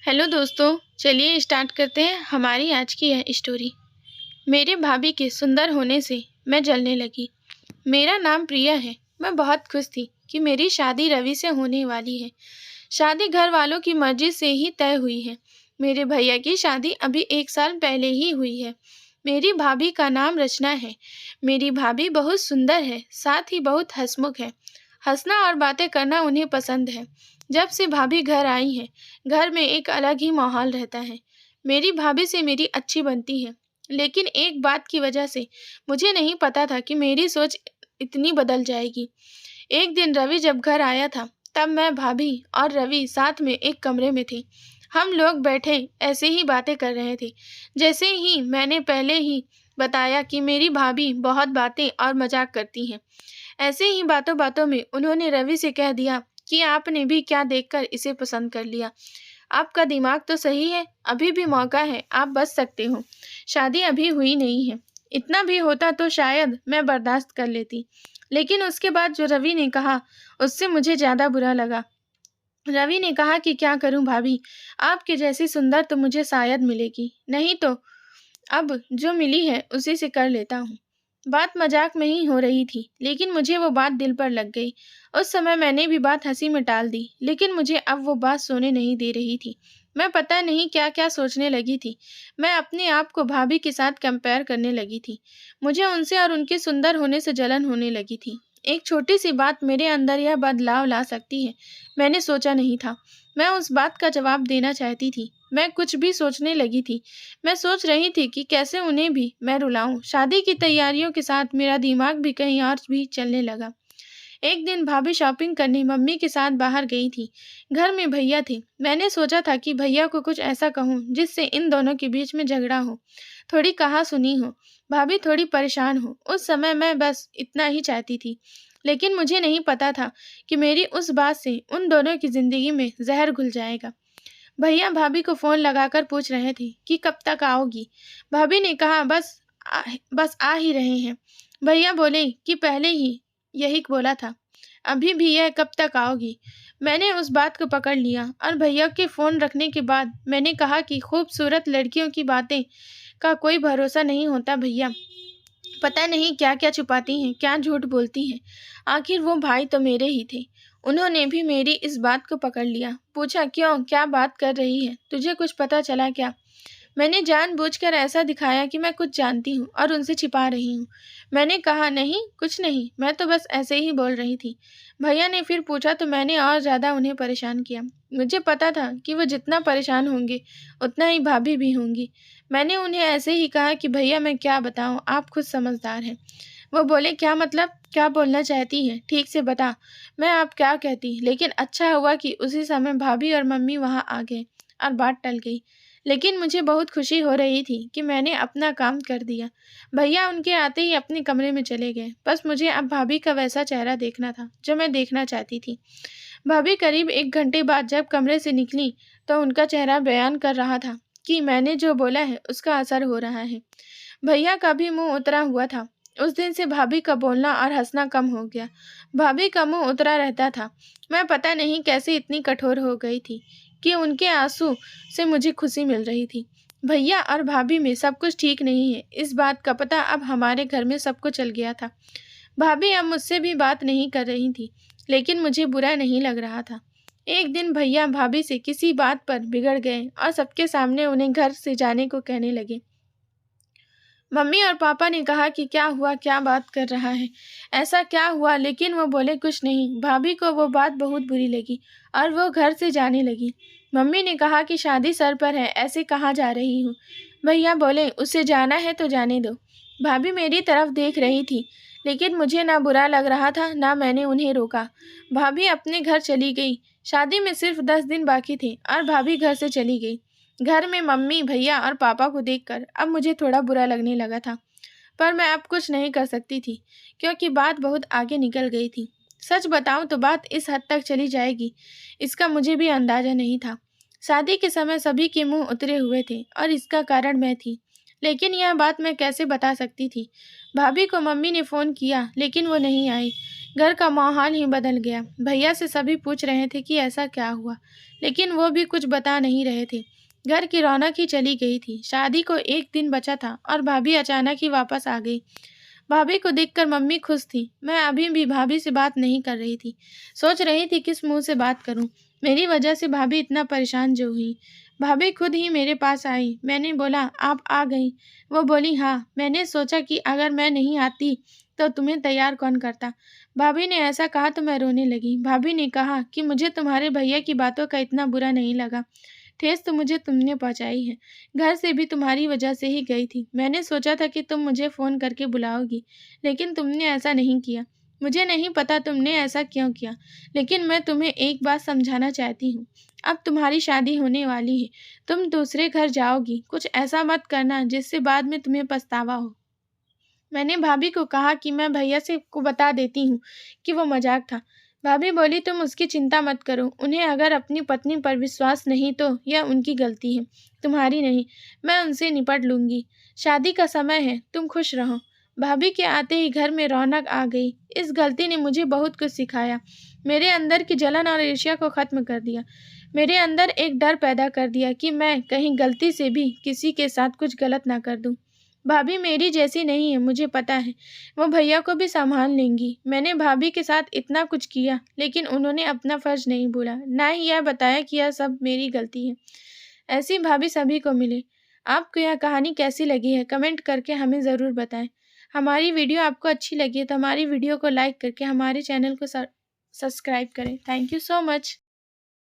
Hello दोस्तों। चलिए start करते हैं हमारी आज की यह स्टोरी। मेरे भाभी के सुंदर होने से मैं जलने लगी। मेरा नाम प्रिया है। मैं बहुत खुश थी कि मेरी शादी रवि से होने वाली है। शादी घर वालों की मर्जी से ही तय हुई है। मेरे भैया की शादी अभी 1 साल पहले ही हुई है। मेरी भाभी का नाम रचना है। मेरी भाभी बहुत सुंदर है, साथ ही बहुत हंसमुख है। हंसना और बातें करना उन्हें पसंद है। जब से भाभी घर आई है, घर में एक अलग ही माहौल रहता है। मेरी भाभी से मेरी अच्छी बनती है, लेकिन एक बात की वजह से मुझे नहीं पता था कि मेरी सोच इतनी बदल जाएगी। एक दिन रवि जब घर आया था, तब मैं, भाभी और रवि साथ में एक कमरे में थे। हम लोग बैठे ऐसे ही बातें कर रहे थे। जैसे ही मैंने पहले ही बताया कि मेरी भाभी बहुत बातें और मजाक करती हैं। ऐसे ही बातों बातों में उन्होंने रवि से कह दिया कि आपने भी क्या देखकर इसे पसंद कर लिया। आपका दिमाग तो सही है, अभी भी मौका है, आप बच सकते हो। शादी अभी हुई नहीं है। इतना भी होता तो शायद मैं बर्दाश्त कर लेती, लेकिन उसके बाद जो रवि ने कहा, उससे मुझे ज़्यादा बुरा लगा। रवि ने कहा कि क्या करूं भाभी, आपके जैसी सुंदर तो मुझे शायद मिलेगी नहीं, तो अब जो मिली है उसी से कर लेता हूँ। बात मजाक में ही हो रही थी, लेकिन मुझे वो बात दिल पर लग गई। उस समय मैंने भी बात हंसी में टाल दी, लेकिन मुझे अब वो बात सोने नहीं दे रही थी। मैं पता नहीं क्या क्या सोचने लगी थी। मैं अपने आप को भाभी के साथ कंपेयर करने लगी थी। मुझे उनसे और उनके सुंदर होने से जलन होने लगी थी। एक छोटी सी बात मेरे अंदर यह बदलाव ला सकती है, मैंने सोचा नहीं था। मैं उस बात का जवाब देना चाहती थी। मैं कुछ भी सोचने लगी थी। मैं सोच रही थी कि कैसे उन्हें भी मैं रुलाऊं। शादी की तैयारियों के साथ मेरा दिमाग भी कहीं और भी चलने लगा। एक दिन भाभी शॉपिंग करने मम्मी के साथ बाहर गई थी। घर में भैया थे। मैंने सोचा था कि भैया को कुछ ऐसा कहूँ जिससे इन दोनों के बीच में झगड़ा हो, थोड़ी कहा सुनी हो, भाभी थोड़ी परेशान हो। उस समय मैं बस इतना ही चाहती थी, लेकिन मुझे नहीं पता था कि मेरी उस बात से उन दोनों की जिंदगी में जहर घुल जाएगा। भैया भाभी को फोन लगाकर पूछ रहे थे कि कब तक आओगी। भाभी ने कहा बस आ ही रहे हैं। भैया बोले कि पहले ही यही बोला था, अभी भी यह कब तक आओगी। मैंने उस बात को पकड़ लिया और भैया के फोन रखने के बाद मैंने कहा कि खूबसूरत लड़कियों की बातें का कोई भरोसा नहीं होता भैया। पता नहीं क्या क्या छुपाती हैं, क्या झूठ बोलती हैं। आखिर वो भाई तो मेरे ही थे। उन्होंने भी मेरी इस बात को पकड़ लिया। पूछा, क्यों, क्या बात कर रही है, तुझे कुछ पता चला क्या। मैंने जानबूझकर ऐसा दिखाया कि मैं कुछ जानती हूँ और उनसे छिपा रही हूँ। मैंने कहा, नहीं कुछ नहीं, मैं तो बस ऐसे ही बोल रही थी। भैया ने फिर पूछा तो मैंने और ज़्यादा उन्हें परेशान किया। मुझे पता था कि वो जितना परेशान होंगे उतना ही भाभी भी होंगी। मैंने उन्हें ऐसे ही कहा कि भैया मैं क्या बताऊँ, आप खुद समझदार हैं। वो बोले, क्या मतलब, क्या बोलना चाहती है, ठीक से बता। मैं आप क्या कहती, लेकिन अच्छा हुआ कि उसी समय भाभी और मम्मी वहाँ आ गए और बात टल गई। लेकिन मुझे बहुत खुशी हो रही थी कि मैंने अपना काम कर दिया। भैया उनके आते ही अपने कमरे में चले गए। बस मुझे अब भाभी का वैसा चेहरा देखना था जो मैं देखना चाहती थी। भाभी करीब 1 घंटे बाद जब कमरे से निकली तो उनका चेहरा बयान कर रहा था कि मैंने जो बोला है उसका असर हो रहा है। भैया का भी मुंह उतरा हुआ था। उस दिन से भाभी का बोलना और हंसना कम हो गया। भाभी का मुंह उतरा रहता था। मैं पता नहीं कैसे इतनी कठोर हो गई थी कि उनके आंसू से मुझे खुशी मिल रही थी। भैया और भाभी में सब कुछ ठीक नहीं है, इस बात का पता अब हमारे घर में सबको चल गया था। भाभी अब मुझसे भी बात नहीं कर रही थी, लेकिन मुझे बुरा नहीं लग रहा था। एक दिन भैया भाभी से किसी बात पर बिगड़ गए और सबके सामने उन्हें घर से जाने को कहने लगे। मम्मी और पापा ने कहा कि क्या हुआ, क्या बात कर रहा है, ऐसा क्या हुआ, लेकिन वो बोले कुछ नहीं। भाभी को वो बात बहुत बुरी लगी और वो घर से जाने लगी। मम्मी ने कहा कि शादी सर पर है, ऐसे कहाँ जा रही हूँ। भैया बोले, उसे जाना है तो जाने दो। भाभी मेरी तरफ देख रही थी, लेकिन मुझे ना बुरा लग रहा था, ना मैंने उन्हें रोका। भाभी अपने घर चली गई। शादी में सिर्फ 10 दिन बाकी थे और भाभी घर से चली गई। घर में मम्मी, भैया और पापा को देखकर अब मुझे थोड़ा बुरा लगने लगा था, पर मैं अब कुछ नहीं कर सकती थी क्योंकि बात बहुत आगे निकल गई थी। सच बताऊं तो बात इस हद तक चली जाएगी, इसका मुझे भी अंदाजा नहीं था। शादी के समय सभी के मुंह उतरे हुए थे और इसका कारण मैं थी, लेकिन यह बात मैं कैसे बता सकती थी। भाभी को मम्मी ने फ़ोन किया, लेकिन वो नहीं आई। घर का माहौल ही बदल गया। भैया से सभी पूछ रहे थे कि ऐसा क्या हुआ, लेकिन वो भी कुछ बता नहीं रहे थे। घर की रौनक ही चली गई थी। शादी को एक दिन बचा था और भाभी अचानक ही वापस आ गई। भाभी को देखकर मम्मी खुश थी। मैं अभी भी भाभी से बात नहीं कर रही थी। सोच रही थी किस मुंह से बात करूं। मेरी वजह से भाभी इतना परेशान जो हुई। भाभी खुद ही मेरे पास आई। मैंने बोला, आप आ गई? वो बोली, हाँ। मैंने सोचा कि अगर मैं नहीं आती तो तुम्हें तैयार कौन करता। भाभी ने ऐसा कहा तो मैं रोने लगी। भाभी ने कहा कि मुझे तुम्हारे भैया की बातों का इतना बुरा नहीं लगा। ठेस तो मुझे तुमने पहुंचाई है। घर से भी तुम्हारी वजह से ही गई थी। मैंने सोचा था कि तुम मुझे फ़ोन करके बुलाओगी, लेकिन तुमने ऐसा नहीं किया। मुझे नहीं पता तुमने ऐसा क्यों किया, लेकिन मैं तुम्हें एक बात समझाना चाहती हूँ। अब तुम्हारी शादी होने वाली है। तुम दूसरे घर जाओगी। कुछ ऐसा मत करना जिससे बाद में तुम्हें पछतावा हो। मैंने भाभी को कहा कि मैं भैया से को बता देती हूँ कि वो मजाक था। भाभी बोली, तुम उसकी चिंता मत करो। उन्हें अगर अपनी पत्नी पर विश्वास नहीं तो यह उनकी गलती है, तुम्हारी नहीं। मैं उनसे निपट लूंगी। शादी का समय है, तुम खुश रहो। भाभी के आते ही घर में रौनक आ गई। इस गलती ने मुझे बहुत कुछ सिखाया। मेरे अंदर की जलन और ईर्ष्या को खत्म कर दिया। मेरे अंदर एक डर पैदा कर दिया कि मैं कहीं गलती से भी किसी के साथ कुछ गलत ना कर दूं। भाभी मेरी जैसी नहीं है, मुझे पता है। वो भैया को भी संभाल लेंगी। मैंने भाभी के साथ इतना कुछ किया, लेकिन उन्होंने अपना फर्ज नहीं भूला, ना ही यह बताया कि यह सब मेरी गलती है। ऐसी भाभी सभी को मिले। आपको यह कहानी कैसी लगी है, कमेंट करके हमें ज़रूर बताएं। हमारी वीडियो आपको अच्छी लगी है तो हमारी वीडियो को लाइक करके हमारे चैनल को सब्सक्राइब करें। Thank you so much.